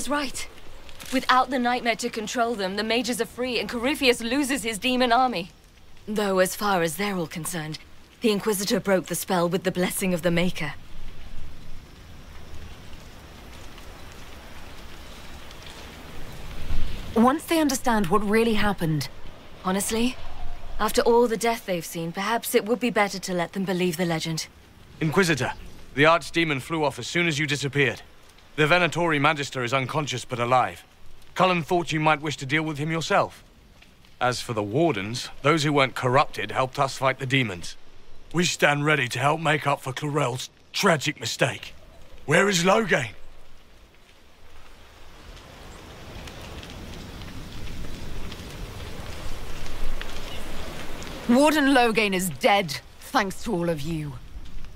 was right. Without the nightmare to control them, the mages are free and Corypheus loses his demon army. Though as far as they're all concerned, the Inquisitor broke the spell with the blessing of the Maker. Once they understand what really happened... Honestly, after all the death they've seen, perhaps it would be better to let them believe the legend. Inquisitor, the Archdemon flew off as soon as you disappeared. The Venatori Magister is unconscious but alive. Cullen thought you might wish to deal with him yourself. As for the Wardens, those who weren't corrupted helped us fight the demons. We stand ready to help make up for Clorel's tragic mistake. Where is Loghain? Warden Loghain is dead, thanks to all of you.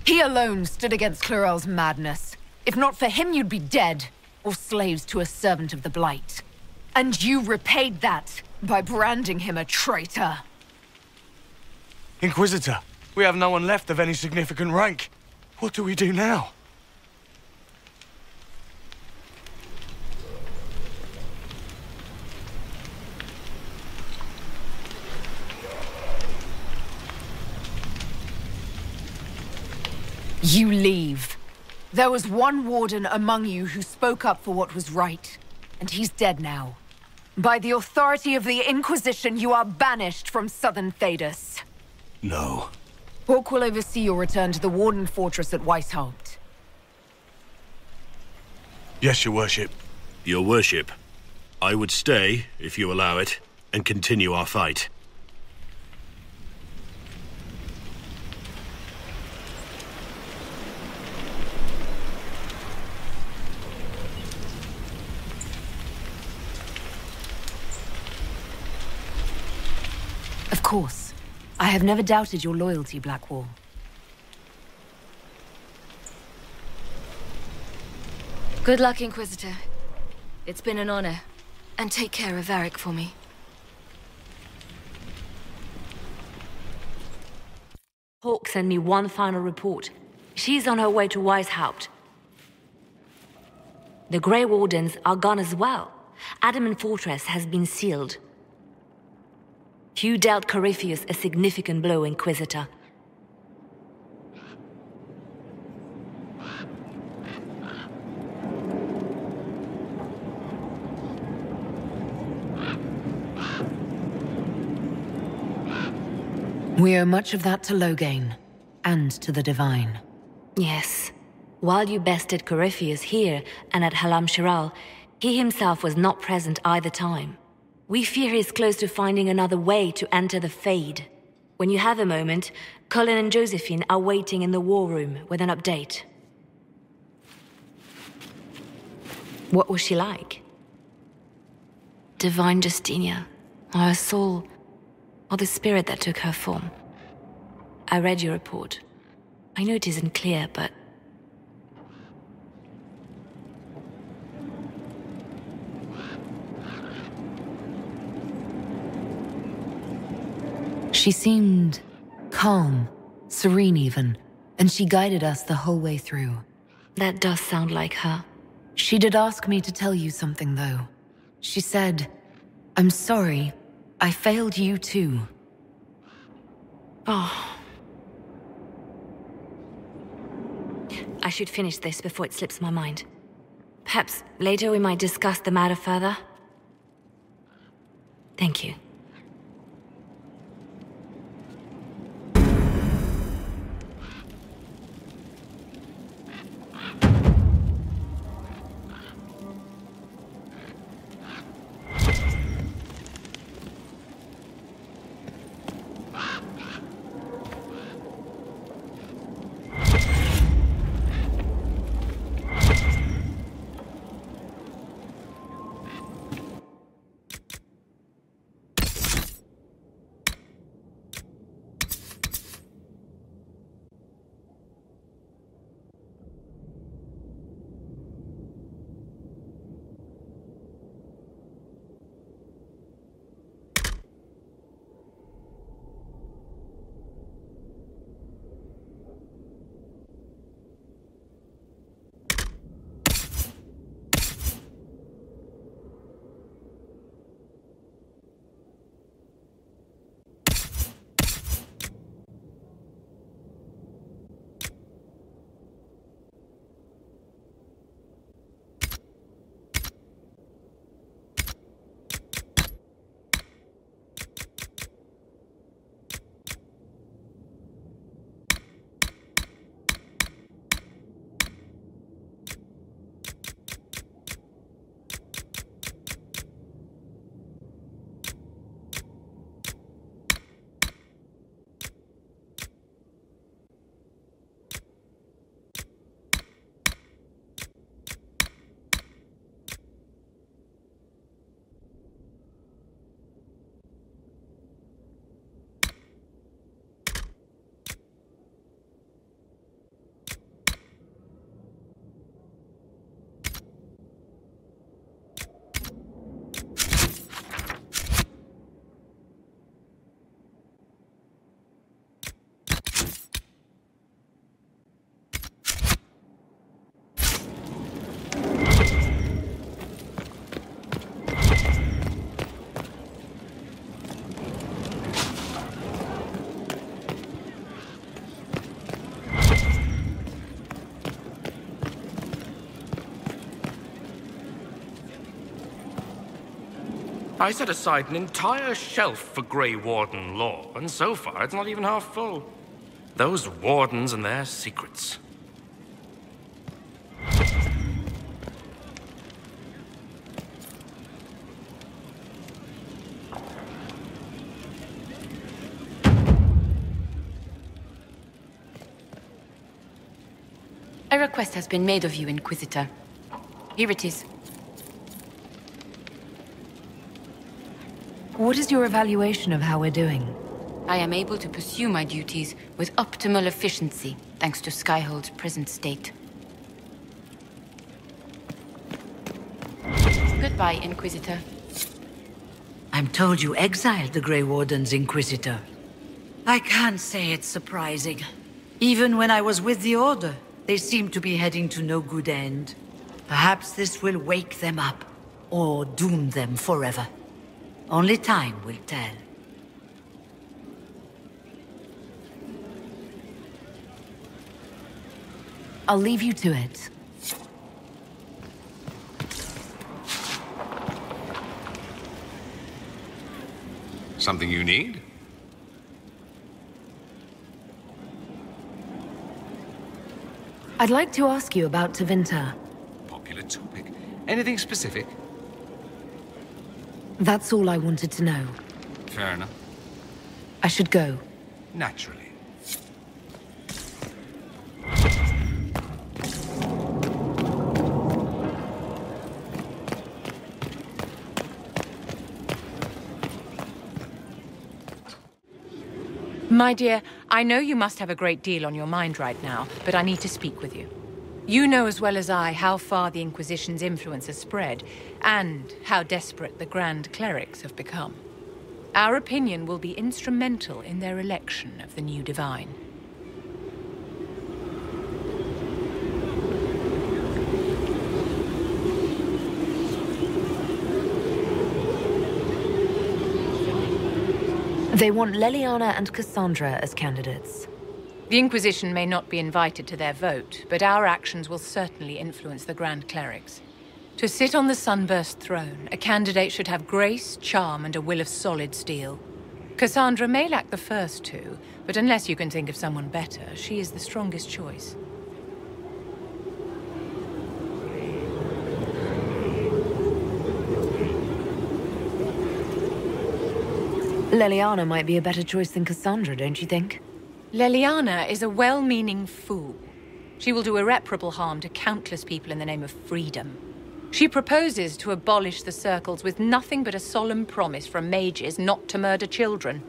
He alone stood against Clorel's madness. If not for him, you'd be dead, or slaves to a servant of the Blight. And you repaid that by branding him a traitor. Inquisitor, we have no one left of any significant rank. What do we do now? You leave. There was one warden among you who spoke up for what was right, and he's dead now. By the authority of the Inquisition, you are banished from Southern Thedas. No. Hawk will oversee your return to the Warden Fortress at Weishaupt. Yes, Your Worship. Your Worship, I would stay, if you allow it, and continue our fight. Of course. I have never doubted your loyalty, Blackwall. Good luck, Inquisitor. It's been an honor. And take care of Varric for me. Hawk sent me one final report. She's on her way to Weishaupt. The Grey Wardens are gone as well. Adamant Fortress has been sealed. You dealt Corypheus a significant blow, Inquisitor. We owe much of that to Loghain, and to the Divine. Yes. While you bested Corypheus here and at Halam Shiral, he himself was not present either time. We fear he's close to finding another way to enter the Fade. When you have a moment, Colin and Josephine are waiting in the war room with an update. What was she like? Divine Justinia, or her soul, or the spirit that took her form. I read your report. I know it isn't clear, but... She seemed calm, serene even, and she guided us the whole way through. That does sound like her. She did ask me to tell you something, though. She said, "I'm sorry, I failed you too." Oh. I should finish this before it slips my mind. Perhaps later we might discuss the matter further. Thank you. I set aside an entire shelf for Grey Warden lore, and so far it's not even half full. Those wardens and their secrets. A request has been made of you, Inquisitor. Here it is. What is your evaluation of how we're doing? I am able to pursue my duties with optimal efficiency, thanks to Skyhold's present state. Goodbye, Inquisitor. I'm told you exiled the Grey Warden's Inquisitor. I can't say it's surprising. Even when I was with the Order, they seemed to be heading to no good end. Perhaps this will wake them up, or doom them forever. Only time will tell. I'll leave you to it. Something you need? I'd like to ask you about Tevinter. Popular topic. Anything specific? That's all I wanted to know. Fair enough. I should go. Naturally. My dear, I know you must have a great deal on your mind right now, but I need to speak with you. You know as well as I how far the Inquisition's influence has spread, and how desperate the Grand Clerics have become. Our opinion will be instrumental in their election of the new Divine. They want Leliana and Cassandra as candidates. The Inquisition may not be invited to their vote, but our actions will certainly influence the Grand Clerics. To sit on the Sunburst throne, a candidate should have grace, charm, and a will of solid steel. Cassandra may lack the first two, but unless you can think of someone better, she is the strongest choice. Leliana might be a better choice than Cassandra, don't you think? Leliana is a well-meaning fool. She will do irreparable harm to countless people in the name of freedom. She proposes to abolish the circles with nothing but a solemn promise from mages not to murder children.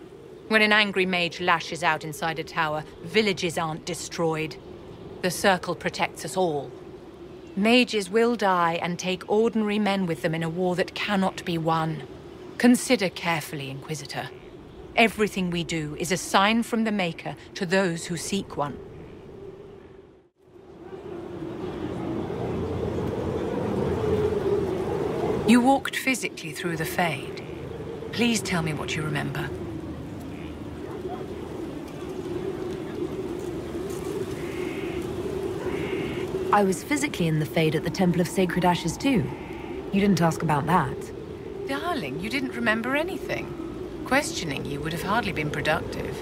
When an angry mage lashes out inside a tower, villages aren't destroyed. The circle protects us all. Mages will die and take ordinary men with them in a war that cannot be won. Consider carefully, Inquisitor. Everything we do is a sign from the Maker to those who seek one. You walked physically through the Fade. Please tell me what you remember. I was physically in the Fade at the Temple of Sacred Ashes too. You didn't ask about that. Darling, you didn't remember anything. Questioning you would have hardly been productive.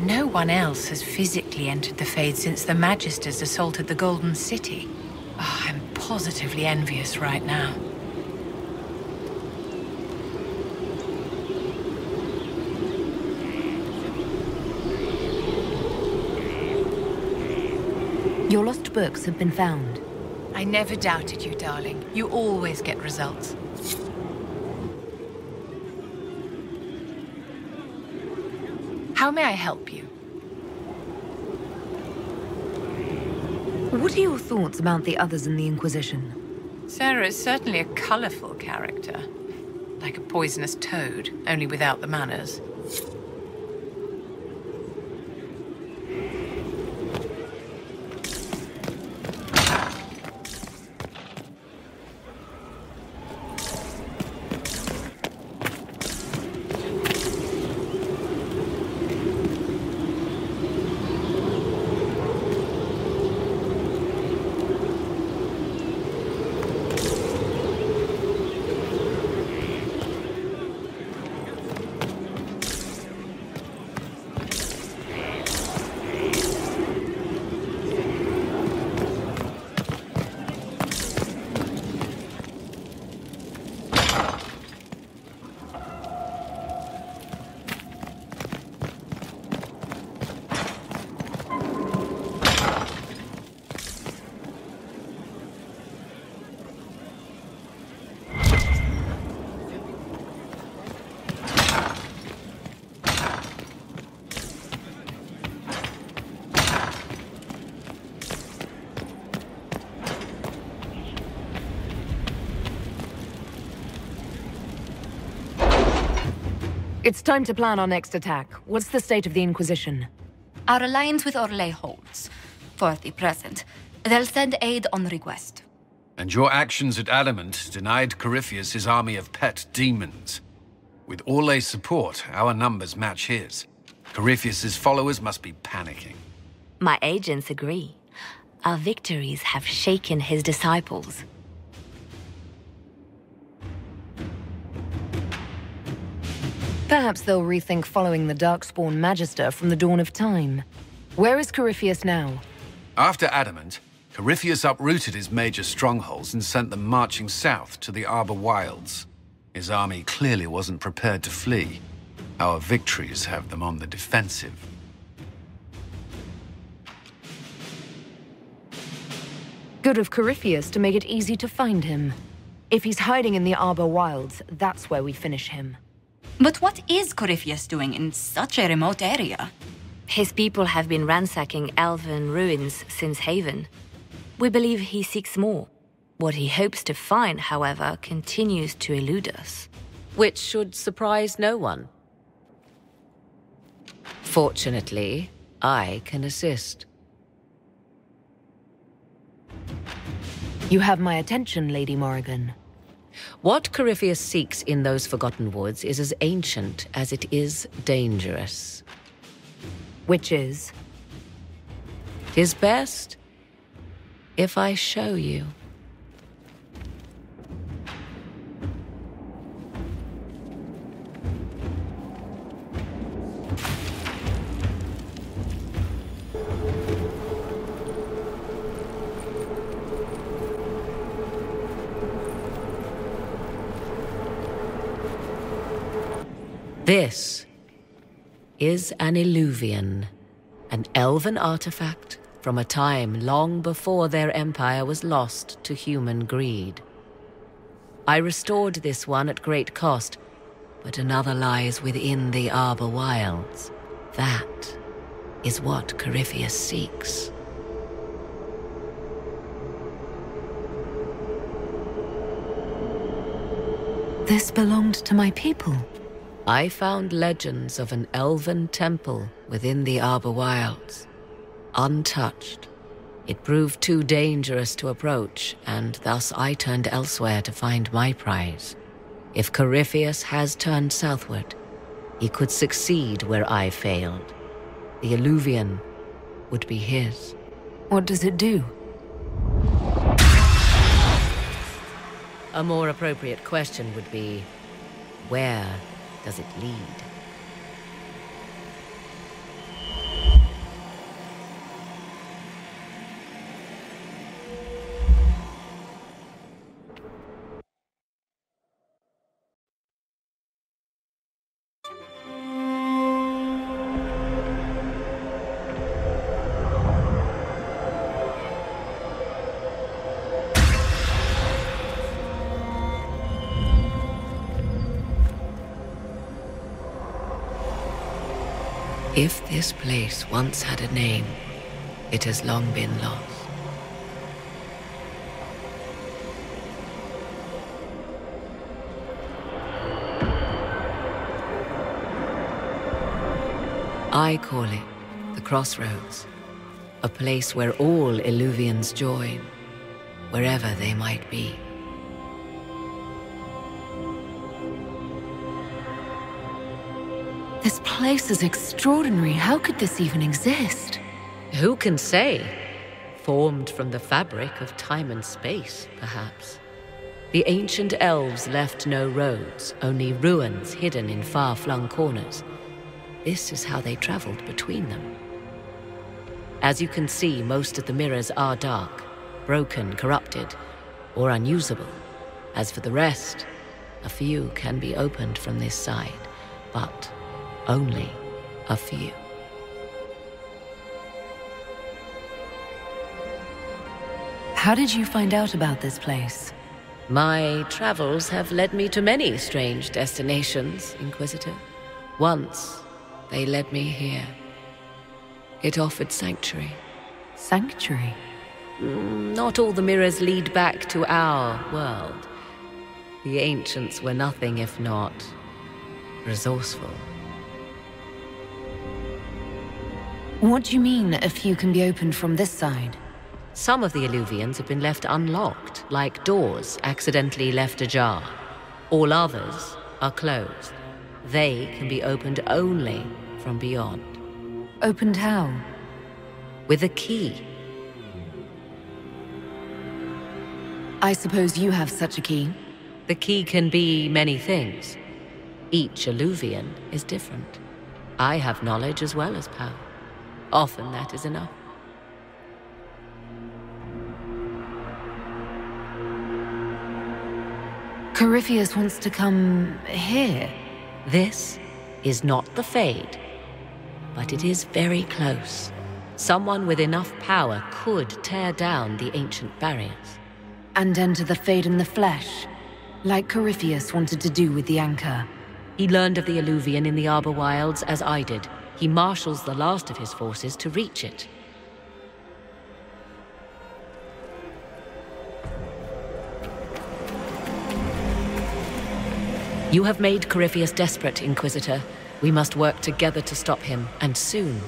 No one else has physically entered the Fade since the Magisters assaulted the Golden City. Oh, I'm positively envious right now. Your lost books have been found. I never doubted you, darling. You always get results. How may I help you? What are your thoughts about the others in the Inquisition? Sarah is certainly a colorful character. Like a poisonous toad, only without the manners. It's time to plan our next attack. What's the state of the Inquisition? Our alliance with Orlais holds. For the present. They'll send aid on request. And your actions at Adamant denied Corypheus his army of pet demons. With Orlais' support, our numbers match his. Corypheus' followers must be panicking. My agents agree. Our victories have shaken his disciples. Perhaps they'll rethink following the Darkspawn Magister from the dawn of time. Where is Corypheus now? After Adamant, Corypheus uprooted his major strongholds and sent them marching south to the Arbor Wilds. His army clearly wasn't prepared to flee. Our victories have them on the defensive. Good of Corypheus to make it easy to find him. If he's hiding in the Arbor Wilds, that's where we finish him. But what is Corypheus doing in such a remote area? His people have been ransacking elven ruins since Haven. We believe he seeks more. What he hopes to find, however, continues to elude us. Which should surprise no one. Fortunately, I can assist. You have my attention, Lady Morrigan. What Corypheus seeks in those Forgotten Woods is as ancient as it is dangerous. Which is? 'Tis best if I show you. This is an Illuvian, an elven artifact from a time long before their empire was lost to human greed. I restored this one at great cost, but another lies within the Arbor Wilds. That is what Corypheus seeks. This belonged to my people. I found legends of an elven temple within the Arbor Wilds. Untouched. It proved too dangerous to approach, and thus I turned elsewhere to find my prize. If Corypheus has turned southward, he could succeed where I failed. The Illuvian would be his. What does it do? A more appropriate question would be, where does it lead? If this place once had a name, it has long been lost. I call it the Crossroads, a place where all Illuvians join, wherever they might be. This place is extraordinary. How could this even exist? Who can say? Formed from the fabric of time and space, perhaps. The ancient elves left no roads, only ruins hidden in far-flung corners. This is how they traveled between them. As you can see, most of the mirrors are dark, broken, corrupted, or unusable. As for the rest, a few can be opened from this side, but only a few. How did you find out about this place? My travels have led me to many strange destinations, Inquisitor. Once, they led me here. It offered sanctuary. Sanctuary? Not all the mirrors lead back to our world. The ancients were nothing if not resourceful. What do you mean, a few can be opened from this side? Some of the Illuvians have been left unlocked, like doors accidentally left ajar. All others are closed. They can be opened only from beyond. Opened how? With a key. I suppose you have such a key. The key can be many things. Each Illuvian is different. I have knowledge as well as power. Often that is enough. Corypheus wants to come here. This is not the Fade, but it is very close. Someone with enough power could tear down the ancient barriers. And enter the Fade in the flesh, like Corypheus wanted to do with the Anchor. He learned of the Illuvian in the Arbor Wilds as I did. He marshals the last of his forces to reach it. You have made Corypheus desperate, Inquisitor. We must work together to stop him, and soon.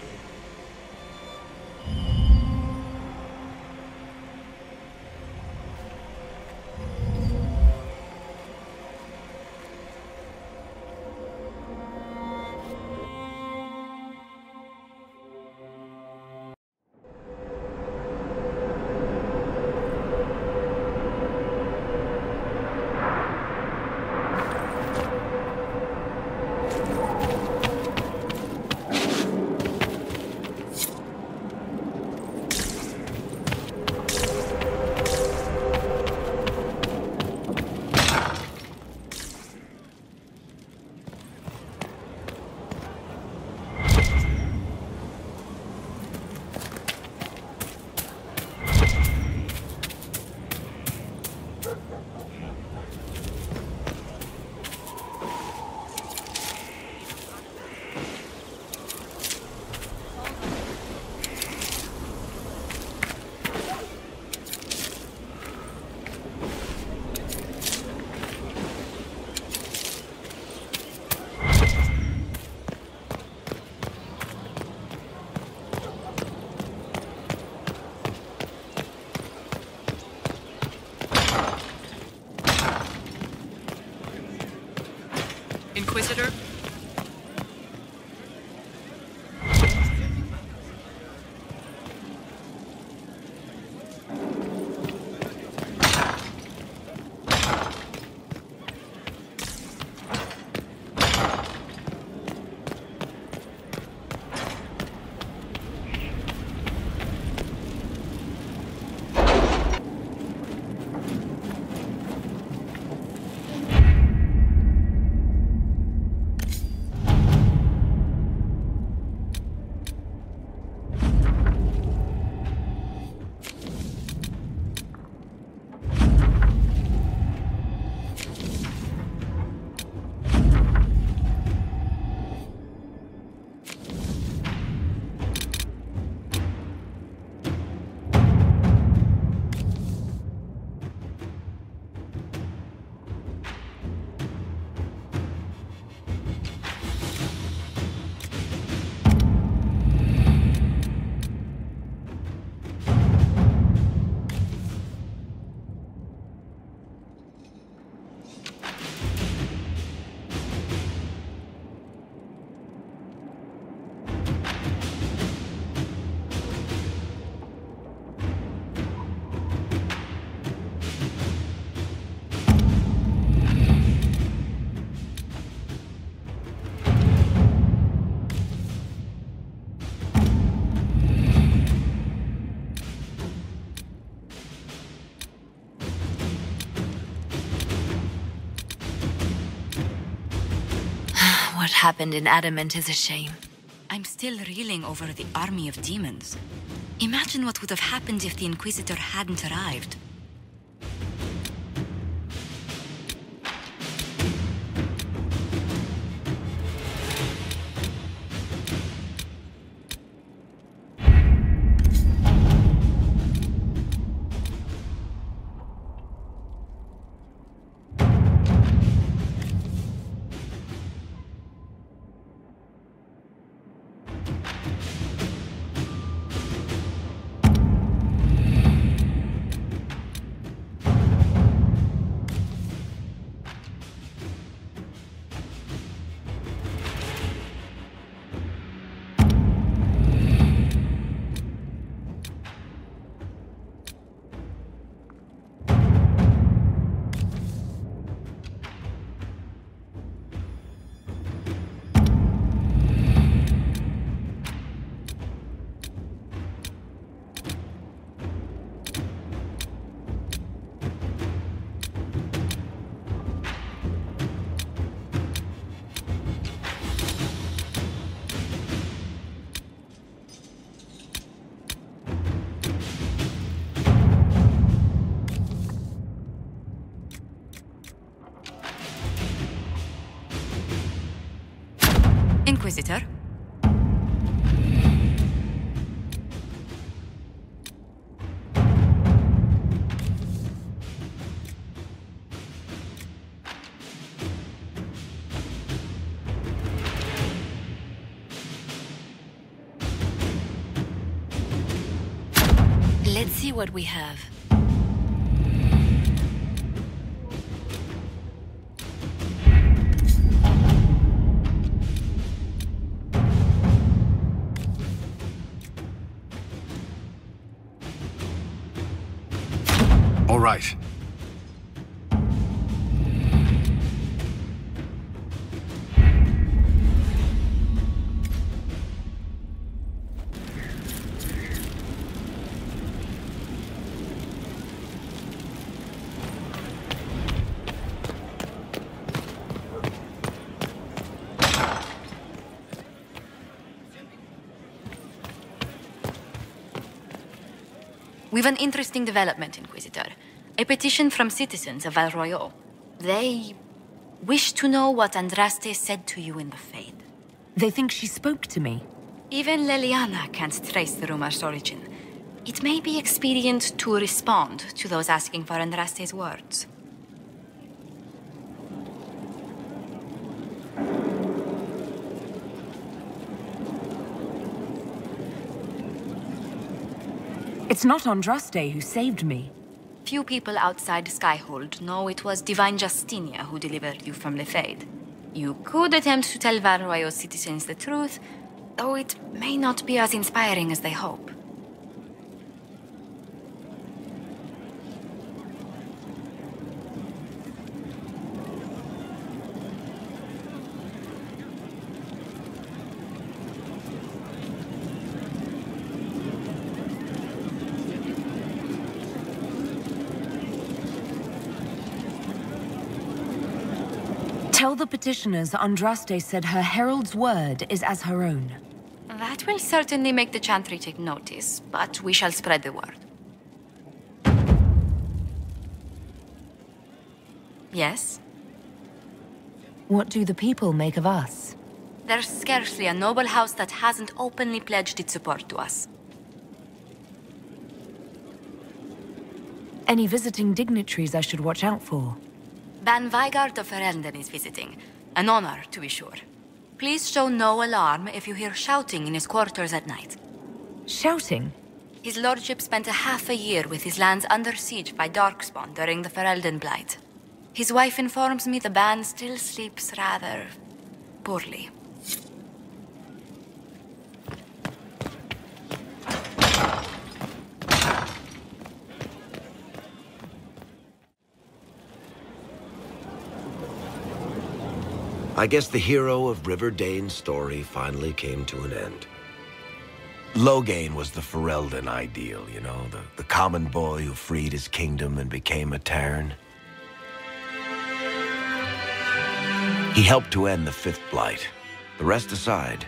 Inquisitor? What happened in Adamant is a shame. I'm still reeling over the army of demons. Imagine what would have happened if the Inquisitor hadn't arrived. Let's see what we have. All right. We've an interesting development, Inquisitor. A petition from citizens of Val Royeaux. They wish to know what Andraste said to you in the Fade. They think she spoke to me. Even Leliana can't trace the rumor's origin. It may be expedient to respond to those asking for Andraste's words. It's not Andraste who saved me. Few people outside Skyhold know it was Divine Justinia who delivered you from the Fade. You could attempt to tell Val Royeaux citizens the truth, though it may not be as inspiring as they hope. Tell the petitioners Andraste said her herald's word is as her own. That will certainly make the Chantry take notice, but we shall spread the word. Yes? What do the people make of us? There's scarcely a noble house that hasn't openly pledged its support to us. Any visiting dignitaries I should watch out for? Ban Vigard of Ferelden is visiting. An honor, to be sure. Please show no alarm if you hear shouting in his quarters at night. Shouting? His lordship spent half a year with his lands under siege by Darkspawn during the Ferelden Blight. His wife informs me the Ban still sleeps rather poorly. I guess the hero of River Dane's story finally came to an end. Loghain was the Ferelden ideal, you know, the common boy who freed his kingdom and became a Terran. He helped to end the Fifth Blight. The rest aside,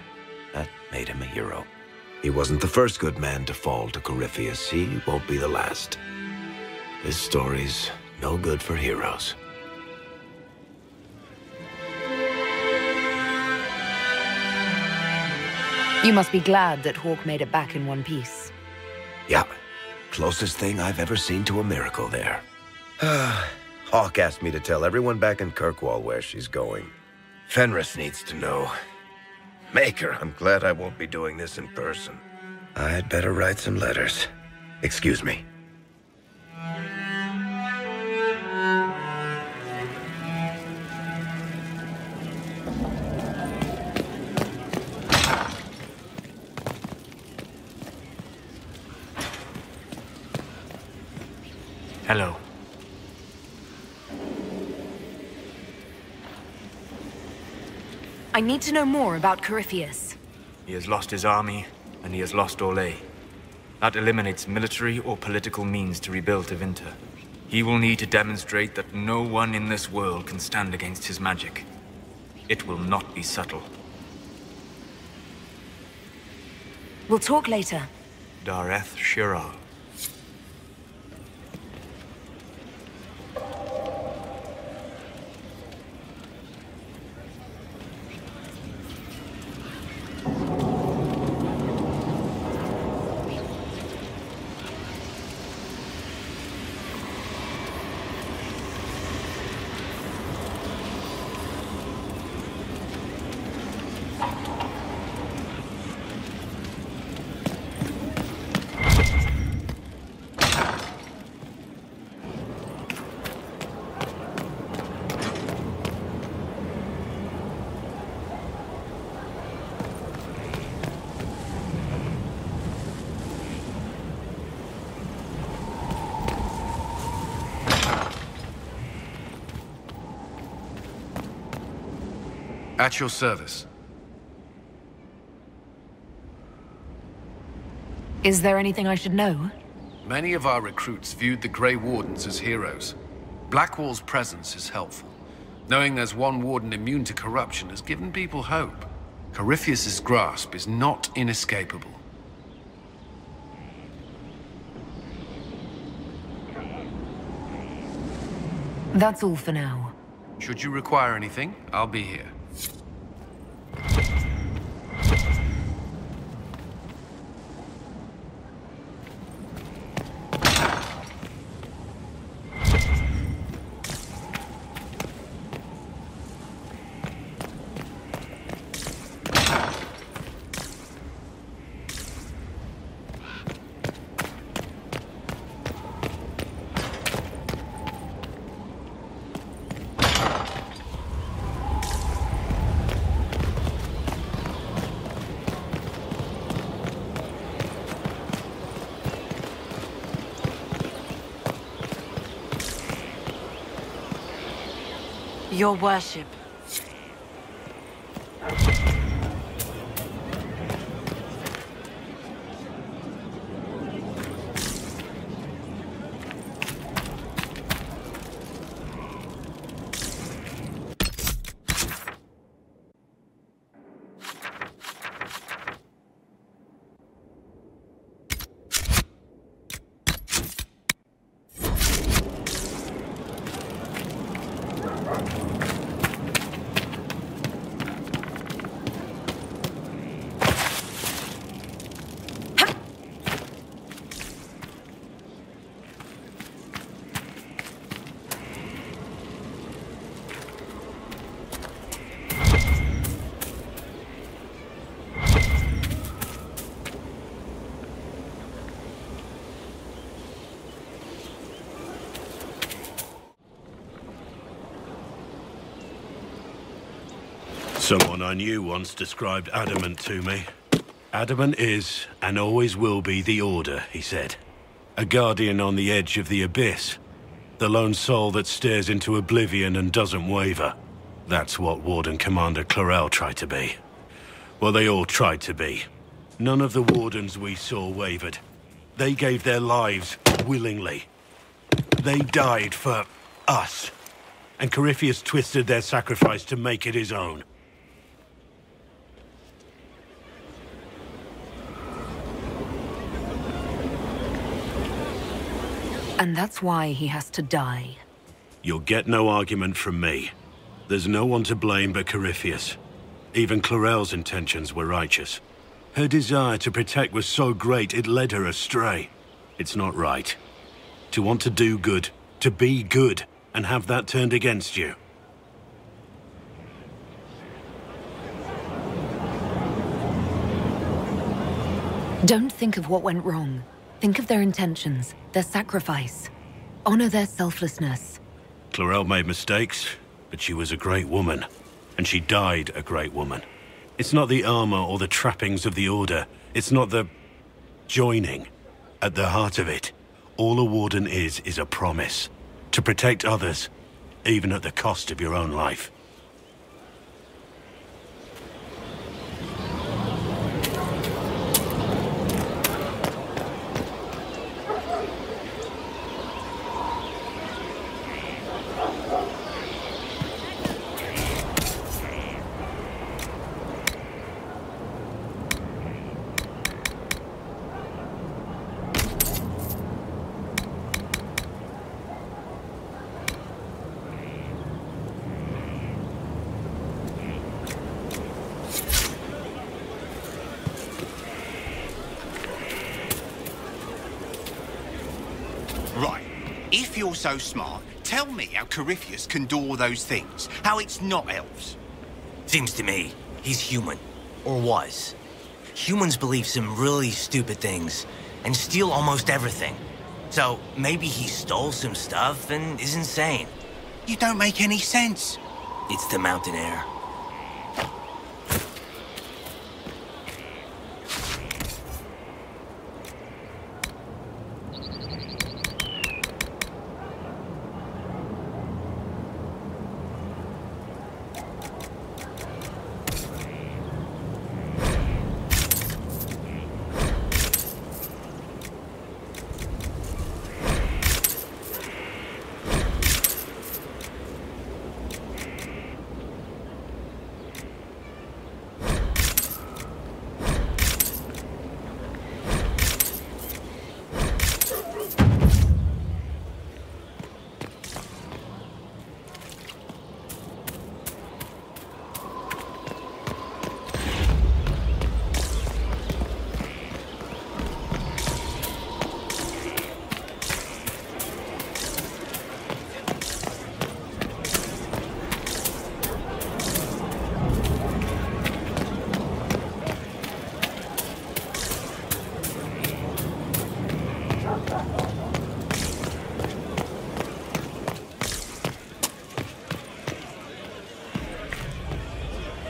that made him a hero. He wasn't the first good man to fall to Corypheus. He won't be the last. This story's no good for heroes. You must be glad that Hawke made it back in one piece. Yeah, closest thing I've ever seen to a miracle there. Hawke asked me to tell everyone back in Kirkwall where she's going. Fenris needs to know. Maker, I'm glad I won't be doing this in person. I'd better write some letters. Excuse me. Hello. I need to know more about Corypheus. He has lost his army, and he has lost Orlais. That eliminates military or political means to rebuild Tevinter. He will need to demonstrate that no one in this world can stand against his magic. It will not be subtle. We'll talk later. Dareth Shiral. At your service. Is there anything I should know? Many of our recruits viewed the Grey Wardens as heroes. Blackwall's presence is helpful. Knowing there's one warden immune to corruption has given people hope. Corypheus' grasp is not inescapable. That's all for now. Should you require anything, I'll be here. Your worship. Someone I knew once described Adamant to me. Adamant is, and always will be, the Order, he said. A guardian on the edge of the abyss. The lone soul that stares into oblivion and doesn't waver. That's what Warden Commander Clarel tried to be. Well, they all tried to be. None of the Wardens we saw wavered. They gave their lives willingly. They died for us. And Corypheus twisted their sacrifice to make it his own. And that's why he has to die. You'll get no argument from me. There's no one to blame but Corypheus. Even Clarel's intentions were righteous. Her desire to protect was so great it led her astray. It's not right. To want to do good, to be good, and have that turned against you. Don't think of what went wrong. Think of their intentions, their sacrifice. Honor their selflessness. Clarel made mistakes, but she was a great woman. And she died a great woman. It's not the armor or the trappings of the Order. It's not the joining. At the heart of it, all a Warden is a promise. To protect others, even at the cost of your own life. If you're so smart, tell me how Corypheus can do all those things. How it's not elves. Seems to me, he's human. Or was. Humans believe some really stupid things, and steal almost everything. So, maybe he stole some stuff and is insane. You don't make any sense. It's the mountain air.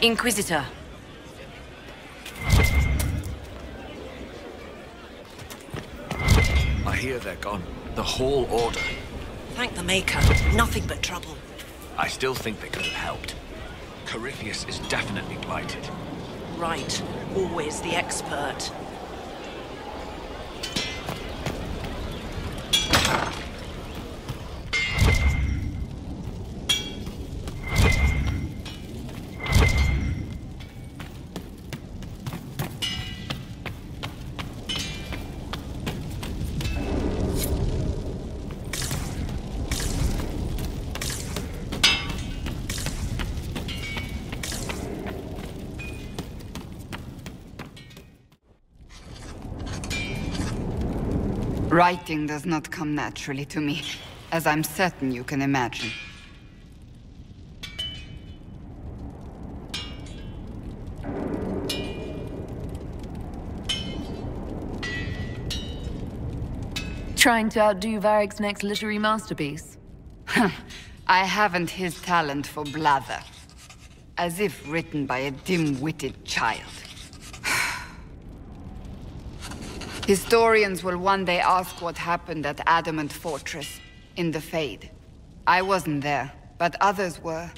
Inquisitor. I hear they're gone. The whole Order. Thank the Maker. Nothing but trouble. I still think they could have helped. Corypheus is definitely blighted. Right. Always the expert. Writing does not come naturally to me, as I'm certain you can imagine. Trying to outdo Varric's next literary masterpiece? I haven't his talent for blather. As if written by a dim-witted child. Historians will one day ask what happened at Adamant Fortress, in the Fade. I wasn't there, but others were.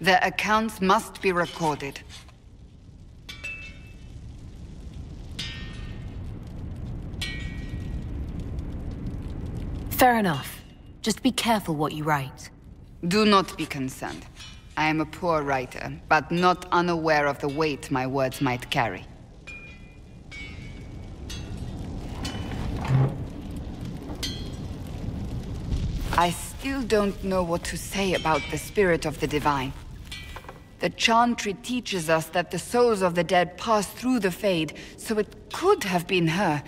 Their accounts must be recorded. Fair enough. Just be careful what you write. Do not be concerned. I am a poor writer, but not unaware of the weight my words might carry. I still don't know what to say about the spirit of the divine. The Chantry teaches us that the souls of the dead pass through the Fade, so it could have been her.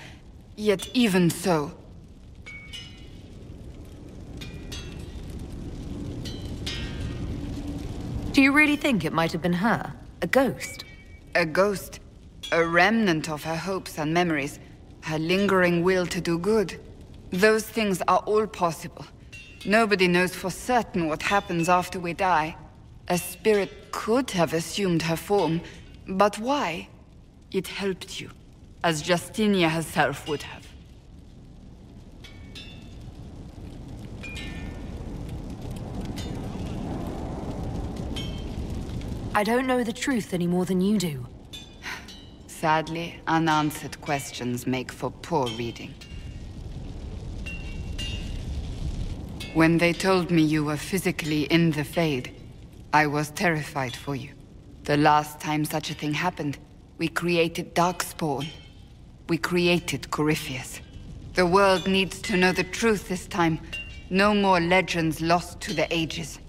Yet even so... Do you really think it might have been her? A ghost? A ghost. A remnant of her hopes and memories. Her lingering will to do good. Those things are all possible. Nobody knows for certain what happens after we die. A spirit could have assumed her form, but why? It helped you, as Justinia herself would have. I don't know the truth any more than you do. Sadly, unanswered questions make for poor reading. When they told me you were physically in the Fade, I was terrified for you. The last time such a thing happened, we created Darkspawn. We created Corypheus. The world needs to know the truth this time. No more legends lost to the ages.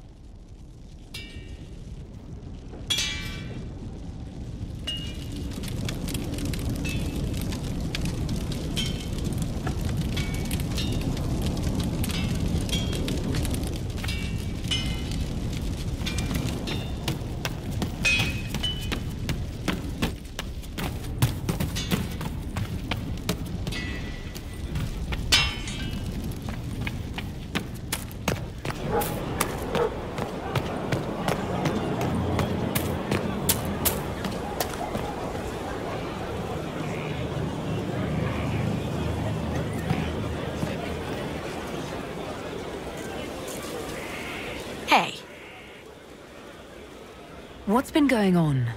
What's been going on?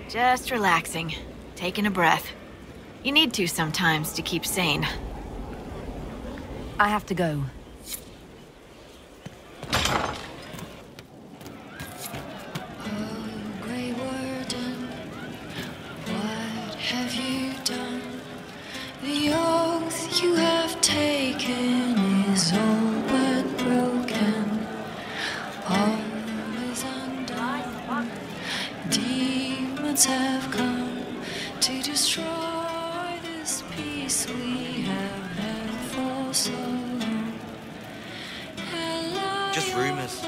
Just relaxing. Taking a breath. You need to sometimes to keep sane. I have to go. Have come to destroy this peace we have had for so long. Just rumors.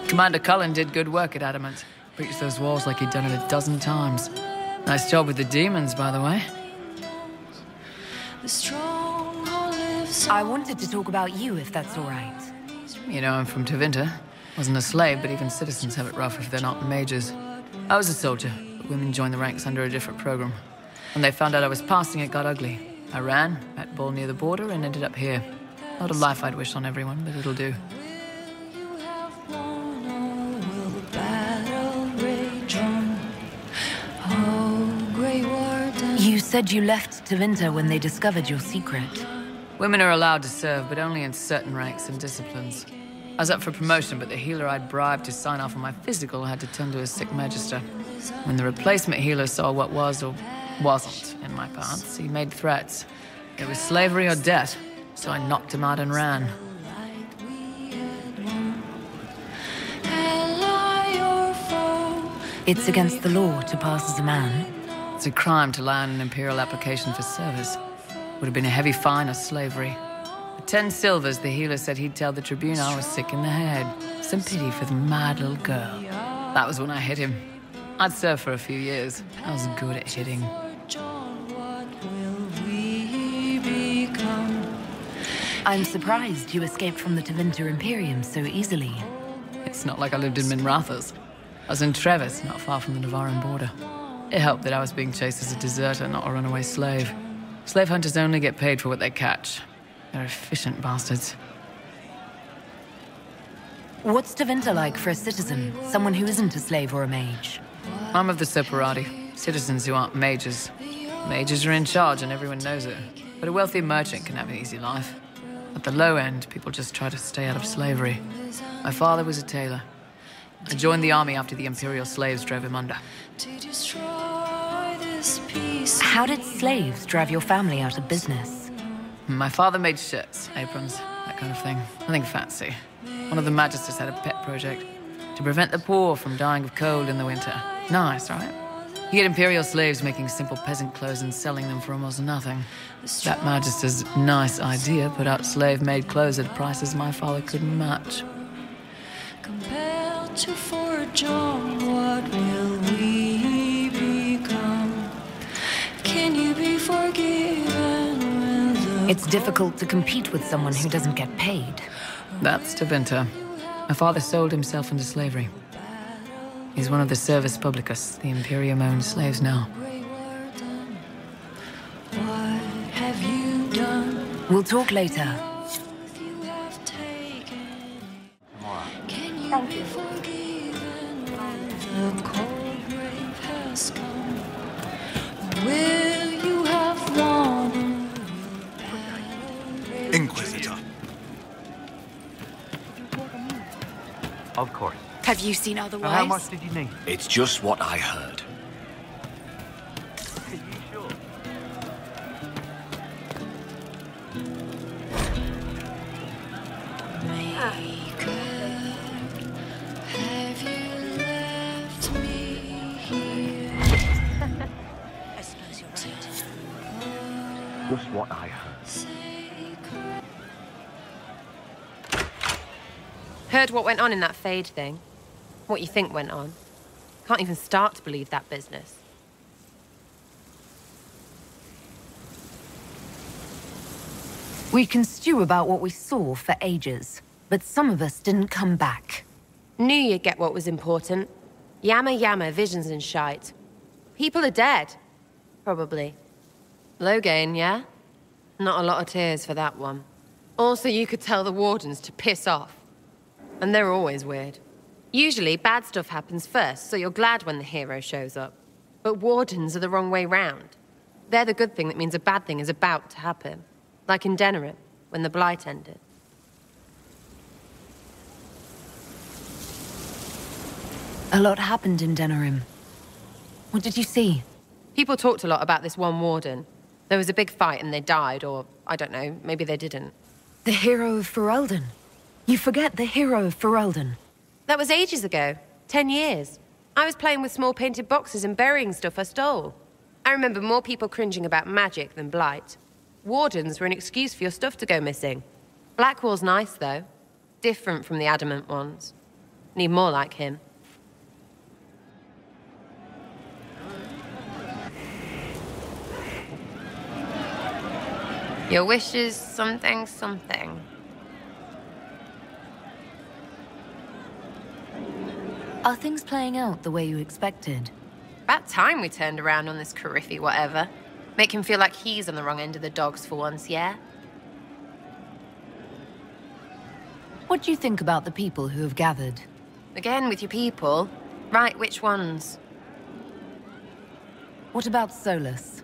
Commander Kallian did good work at Adamant. Breached those walls like he'd done it a dozen times. Nice job with the demons, by the way. I wanted to talk about you, if that's all right. You know I'm from Tevinter. Wasn't a slave, but even citizens have it rough if they're not mages. I was a soldier, but women joined the ranks under a different program. When they found out I was passing, it got ugly. I ran, met Bull near the border, and ended up here. Not a life I'd wish on everyone, but it'll do. You said you left Tevinter when they discovered your secret. Women are allowed to serve, but only in certain ranks and disciplines. I was up for promotion, but the healer I'd bribed to sign off on my physical had to turn to a sick magister. When the replacement healer saw what was or wasn't in my pants, he made threats. It was slavery or death, so I knocked him out and ran. It's against the law to pass as a man. It's a crime to lie on an imperial application for service. Would have been a heavy fine or slavery. For 10 silvers, the healer said he'd tell the Tribune I was sick in the head. Some pity for the mad little girl. That was when I hit him. I'd served for a few years. I was good at hitting. I'm surprised you escaped from the Tevinter Imperium so easily. It's not like I lived in Minrathous. I was in Trevis, not far from the Navarran border. It helped that I was being chased as a deserter, not a runaway slave. Slave hunters only get paid for what they catch. They're efficient bastards. What's Tevinter like for a citizen? Someone who isn't a slave or a mage? I'm of the Separati, citizens who aren't mages. Mages are in charge and everyone knows it. But a wealthy merchant can have an easy life. At the low end, people just try to stay out of slavery. My father was a tailor. I joined the army after the imperial slaves drove him under. How did slaves drive your family out of business? My father made shirts, aprons, that kind of thing. Nothing fancy. One of the magisters had a pet project to prevent the poor from dying of cold in the winter. Nice, right? He had imperial slaves making simple peasant clothes and selling them for almost nothing. That magister's nice idea put out slave-made clothes at prices my father couldn't match. Compelled to forge on, what will we become? Can you be forgiven? It's difficult to compete with someone who doesn't get paid. That's Tevinter. My father sold himself into slavery. He's one of the Servus Publicus, the Imperium-owned slaves now. What have you done? We'll talk later. Can you be forgiven when the cold grave has come? Will you have won? Inquisitor. Of course. Have you seen otherwise? How much did you need? It's just what I heard. Are you sure? Have you left me here? I suppose you're right. Just what I heard. Heard what went on in that Fade thing? What you think went on? Can't even start to believe that business. We can stew about what we saw for ages, but some of us didn't come back. Knew you'd get what was important. Yammer, visions and shite. People are dead. Probably. Low gain, yeah? Not a lot of tears for that one. Also, you could tell the wardens to piss off. And they're always weird. Usually, bad stuff happens first, so you're glad when the hero shows up. But wardens are the wrong way round. They're the good thing that means a bad thing is about to happen. Like in Denerim, when the Blight ended. A lot happened in Denerim. What did you see? People talked a lot about this one warden. There was a big fight and they died, or, I don't know, maybe they didn't. The hero of Ferelden. You forget the hero of Ferelden. That was ages ago. 10 years. I was playing with small painted boxes and burying stuff I stole. I remember more people cringing about magic than Blight. Wardens were an excuse for your stuff to go missing. Blackwall's nice, though. Different from the adamant ones. Need more like him. Your wish is something. Are things playing out the way you expected? About time we turned around on this Coryphy whatever. Make him feel like he's on the wrong end of the dogs for once, yeah? What do you think about the people who have gathered? Again with your people? Right, which ones? What about Solus?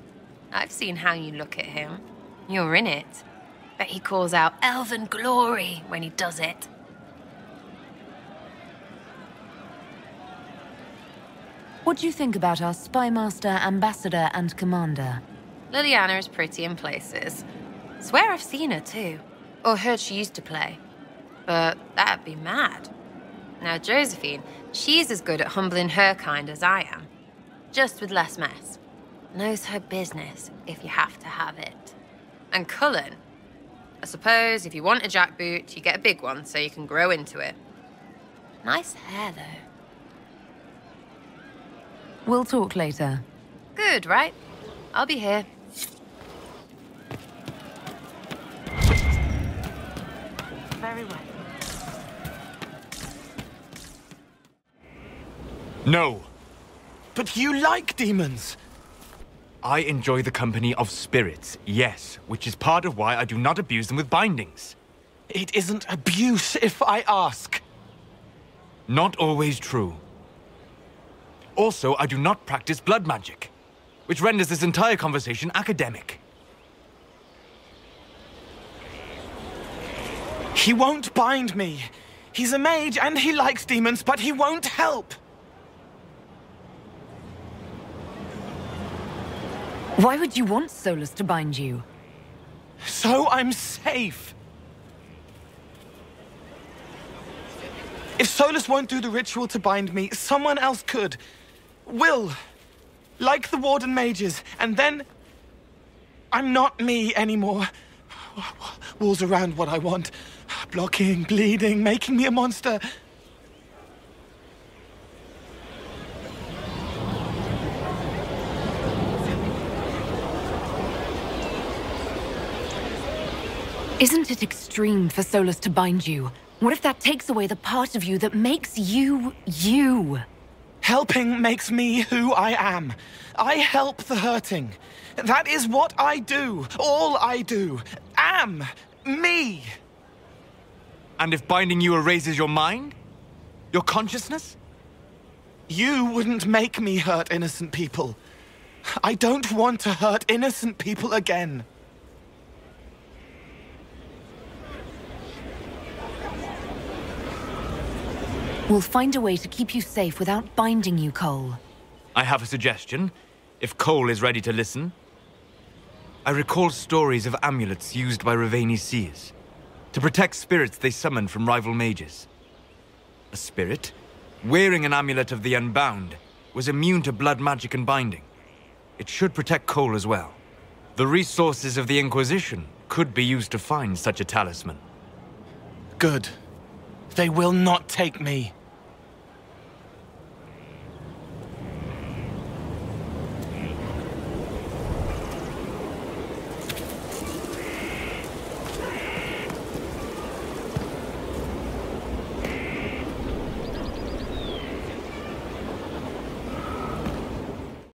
I've seen how you look at him. You're in it. Bet he calls out elven glory when he does it. What do you think about our spymaster, ambassador, and commander? Liliana is pretty in places. Swear I've seen her too. Or heard she used to play. But that'd be mad. Now Josephine, she's as good at humbling her kind as I am. Just with less mess. Knows her business, if you have to have it. And Cullen, I suppose if you want a jackboot, you get a big one so you can grow into it. Nice hair, though. We'll talk later. Good, right? I'll be here. Very well. No. But you like demons! I enjoy the company of spirits, yes, which is part of why I do not abuse them with bindings. It isn't abuse if I ask. Not always true. Also, I do not practice blood magic, which renders this entire conversation academic. He won't bind me. He's a mage and he likes demons, but he won't help. Why would you want Solus to bind you? So I'm safe. If Solus won't do the ritual to bind me, someone else could. Will. Like the Warden mages. And then... I'm not me anymore. Walls around what I want. Blocking, bleeding, making me a monster. Isn't it extreme for Solus to bind you? What if that takes away the part of you that makes you, you? Helping makes me who I am. I help the hurting. That is what I do. All I do. Am. Me. And if binding you erases your mind? Your consciousness? You wouldn't make me hurt innocent people. I don't want to hurt innocent people again. We'll find a way to keep you safe without binding you, Cole. I have a suggestion, if Cole is ready to listen. I recall stories of amulets used by Raveni seers to protect spirits they summoned from rival mages. A spirit, wearing an amulet of the Unbound, was immune to blood magic and binding. It should protect Cole as well. The resources of the Inquisition could be used to find such a talisman. Good. They will not take me.